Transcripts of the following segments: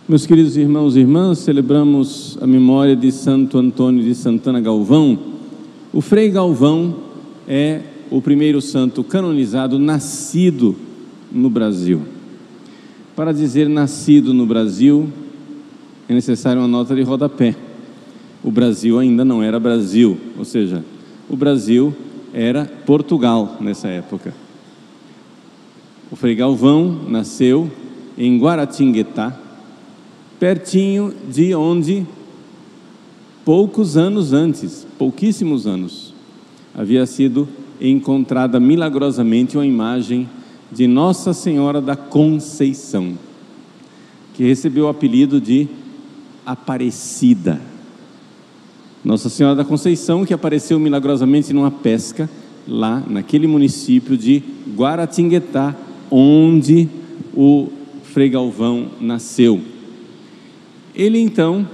Meus queridos irmãos e irmãs, celebramos a memória de Santo Antônio de Santana Galvão. O Frei Galvão é o primeiro santo canonizado nascido no Brasil. Para dizer nascido no Brasil, é necessário uma nota de rodapé. O Brasil ainda não era Brasil, ou seja, o Brasil era Portugal nessa época. O Frei Galvão nasceu em Guaratinguetá, pertinho de onde, pouquíssimos anos, havia sido encontrada milagrosamente uma imagem de Nossa Senhora da Conceição, que recebeu o apelido de Aparecida. Nossa Senhora da Conceição, que apareceu milagrosamente numa pesca, lá naquele município de Guaratinguetá, onde o Frei Galvão nasceu. Ele então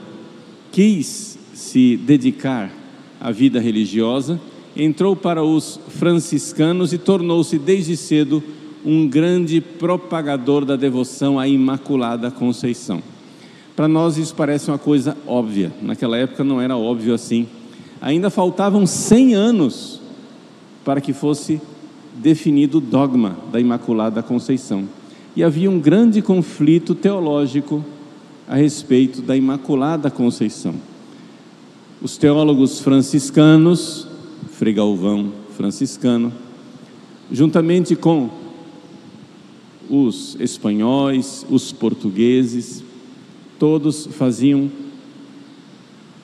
quis se dedicar à vida religiosa, entrou para os franciscanos e tornou-se desde cedo um grande propagador da devoção à Imaculada Conceição. Para nós isso parece uma coisa óbvia, naquela época não era óbvio assim. Ainda faltavam 100 anos para que fosse definido o dogma da Imaculada Conceição. E havia um grande conflito teológico a respeito da Imaculada Conceição. Os teólogos franciscanos, Frei Galvão franciscano, juntamente com os espanhóis, os portugueses, todos faziam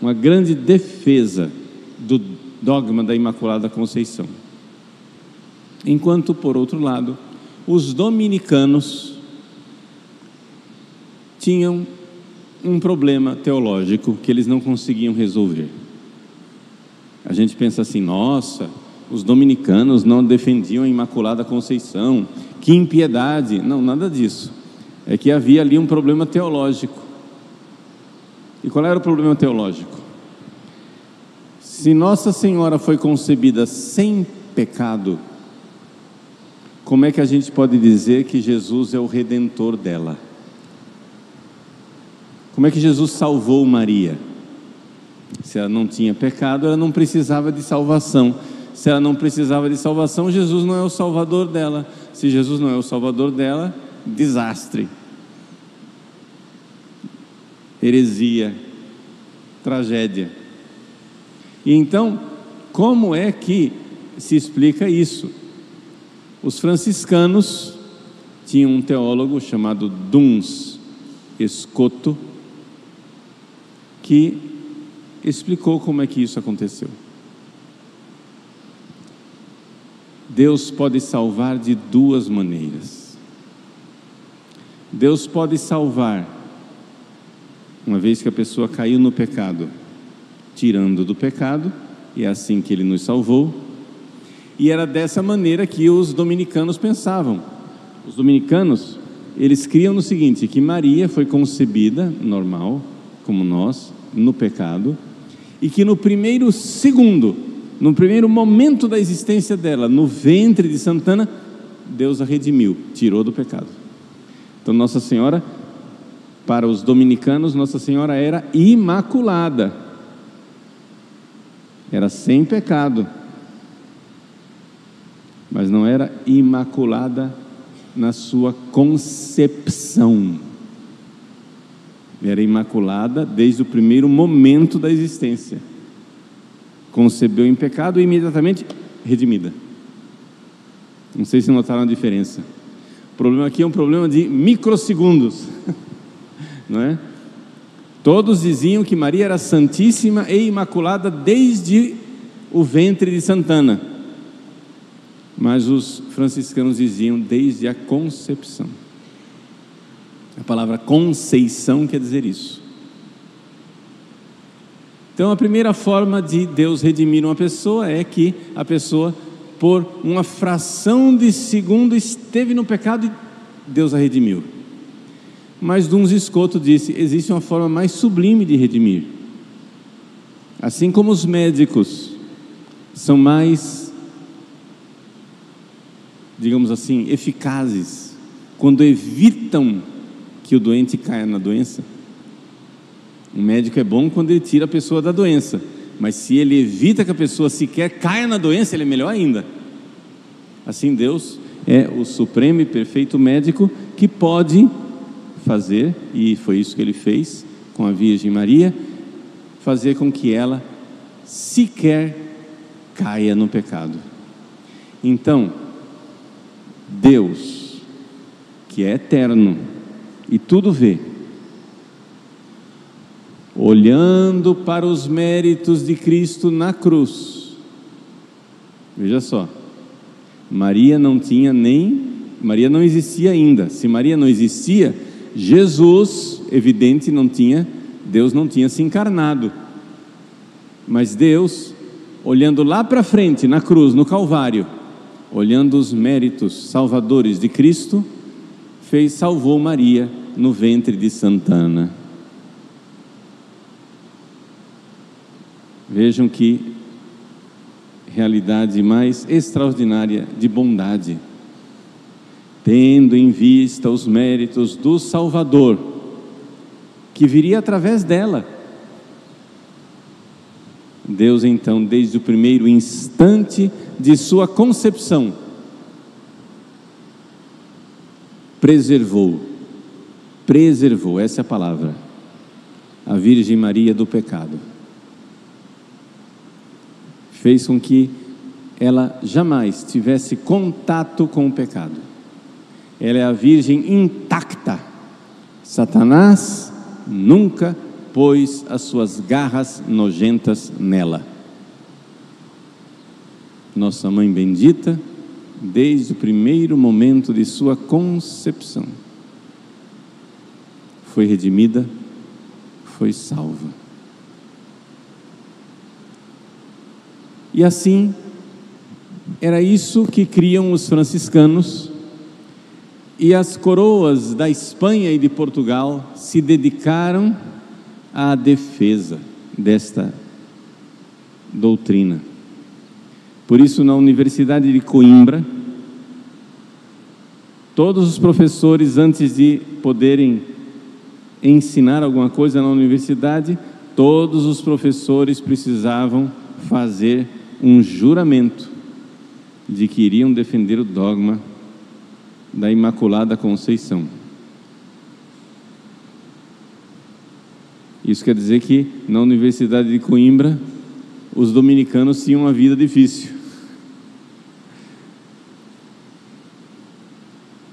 uma grande defesa do dogma da Imaculada Conceição. Enquanto, por outro lado, os dominicanos tinham um problema teológico que eles não conseguiam resolver. A gente pensa assim: nossa, os dominicanos não defendiam a Imaculada Conceição, que impiedade. Não, nada disso. É que havia ali um problema teológico. E qual era o problema teológico? Se Nossa Senhora foi concebida sem pecado, como é que a gente pode dizer que Jesus é o Redentor dela? Como é que Jesus salvou Maria? Se ela não tinha pecado, ela não precisava de salvação. Se ela não precisava de salvação, Jesus não é o Salvador dela. Se Jesus não é o Salvador dela, desastre, heresia, tragédia. E então, como é que se explica isso? Os franciscanos tinham um teólogo chamado Duns Scoto, que explicou como é que isso aconteceu. Deus pode salvar de duas maneiras. Deus pode salvar, uma vez que a pessoa caiu no pecado, tirando do pecado, e é assim que Ele nos salvou. E era dessa maneira que os dominicanos pensavam. Os dominicanos, eles criam no seguinte, que Maria foi concebida, normal, como nós, no pecado, e que no primeiro segundo, no primeiro momento da existência dela, no ventre de Santana, Deus a redimiu, tirou do pecado. Então Nossa Senhora, para os dominicanos, Nossa Senhora era imaculada, era sem pecado, mas não era imaculada na sua concepção. Era imaculada desde o primeiro momento da existência. Concebeu em pecado e imediatamente redimida. Não sei se notaram a diferença. O problema aqui é um problema de microsegundos, não é? Todos diziam que Maria era santíssima e imaculada desde o ventre de Santana, mas os franciscanos diziam desde a concepção. A palavra conceição quer dizer isso. Então a primeira forma de Deus redimir uma pessoa é que a pessoa, por uma fração de segundo, esteve no pecado e Deus a redimiu. Mas Duns Scoto disse, existe uma forma mais sublime de redimir. Assim como os médicos são mais, digamos assim, eficazes quando evitam que o doente caia na doença, O médico é bom quando ele tira a pessoa da doença, mas se ele evita que a pessoa sequer caia na doença, ele é melhor ainda. Assim, Deus é o supremo e perfeito médico que pode fazer, e foi isso que ele fez com a Virgem Maria, fazer com que ela sequer caia no pecado. Então, Deus, que é eterno e tudo vê, olhando para os méritos de Cristo na cruz, veja só, Maria não existia ainda. Se Maria não existia, Jesus, evidente, Deus não tinha se encarnado. Mas Deus, olhando lá para frente, na cruz, no Calvário, olhando os méritos salvadores de Cristo, salvou Maria no ventre de Santa Ana. Vejam que realidade mais extraordinária de bondade. Tendo em vista os méritos do Salvador, que viria através dela, Deus então, desde o primeiro instante de sua concepção, preservou, essa é a palavra, a Virgem Maria do pecado. Fez com que ela jamais tivesse contato com o pecado. Ela é a Virgem intacta. Satanás nunca pôs as suas garras nojentas nela. Nossa Mãe bendita, desde o primeiro momento de sua concepção, foi redimida, foi salva. E assim, era isso que criam os franciscanos, e as coroas da Espanha e de Portugal se dedicaram à defesa desta doutrina. Por isso, na Universidade de Coimbra, todos os professores, antes de poderem ensinar alguma coisa na universidade, todos os professores precisavam fazer um juramento de que iriam defender o dogma da Imaculada Conceição. Isso quer dizer que na Universidade de Coimbra os dominicanos tinham uma vida difícil,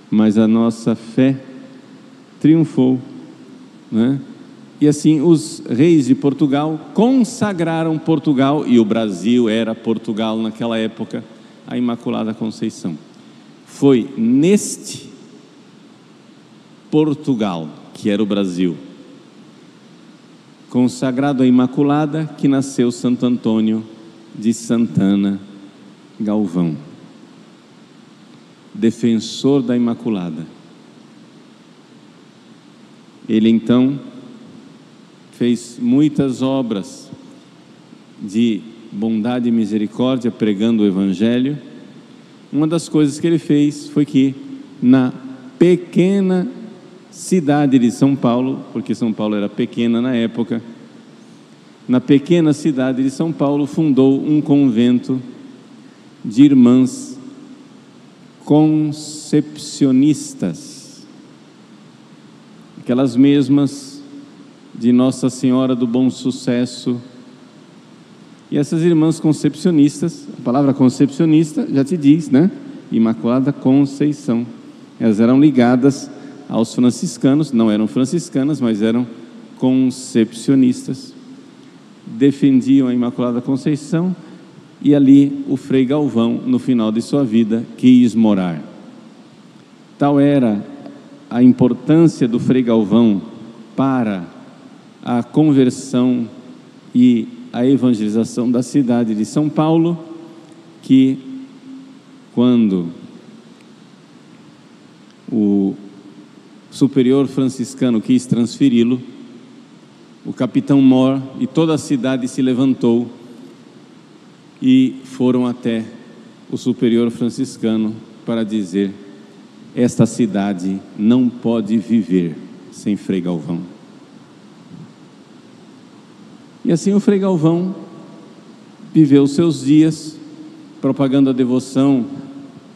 mas a nossa fé triunfou, né? E assim os reis de Portugal consagraram Portugal, e o Brasil era Portugal naquela época, a Imaculada Conceição. Foi neste Portugal, que era o Brasil, consagrado à Imaculada, que nasceu Santo Antônio de Santana Galvão, defensor da Imaculada. Ele então fez muitas obras de bondade e misericórdia, pregando o Evangelho. Uma das coisas que ele fez foi que na pequena cidade de São Paulo, porque São Paulo era pequena na época, na pequena cidade de São Paulo, fundou um convento de irmãs concepcionistas, aquelas mesmas de Nossa Senhora do Bom Sucesso. E essas irmãs concepcionistas, a palavra concepcionista já te diz, né? Imaculada Conceição. Elas eram ligadas aos franciscanos, não eram franciscanas, mas eram concepcionistas. Defendiam a Imaculada Conceição, e ali o Frei Galvão, no final de sua vida, quis morar. Tal era a importância do Frei Galvão para a conversão e a evangelização da cidade de São Paulo, que quando o superior franciscano quis transferi-lo, o capitão Mor e toda a cidade se levantou e foram até o superior franciscano para dizer: esta cidade não pode viver sem Frei Galvão. E assim o Frei Galvão viveu seus dias propagando a devoção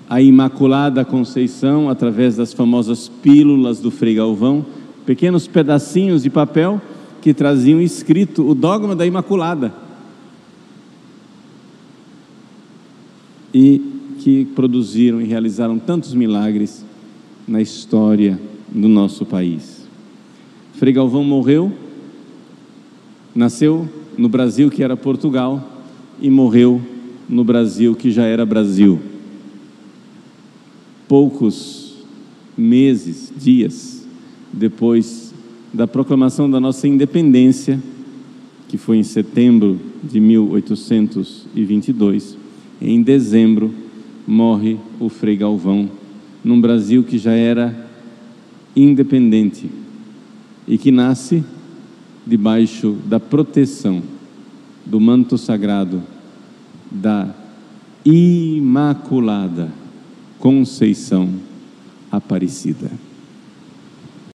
à Imaculada Conceição através das famosas pílulas do Frei Galvão, pequenos pedacinhos de papel que traziam escrito o dogma da Imaculada e que produziram e realizaram tantos milagres na história do nosso país. Frei Galvão morreu, nasceu no Brasil que era Portugal e morreu no Brasil que já era Brasil. Poucos meses, dias depois da proclamação da nossa independência, que foi em setembro de 1822, em dezembro morre o Frei Galvão, num Brasil que já era independente e que nasce debaixo da proteção do manto sagrado da Imaculada Conceição Aparecida.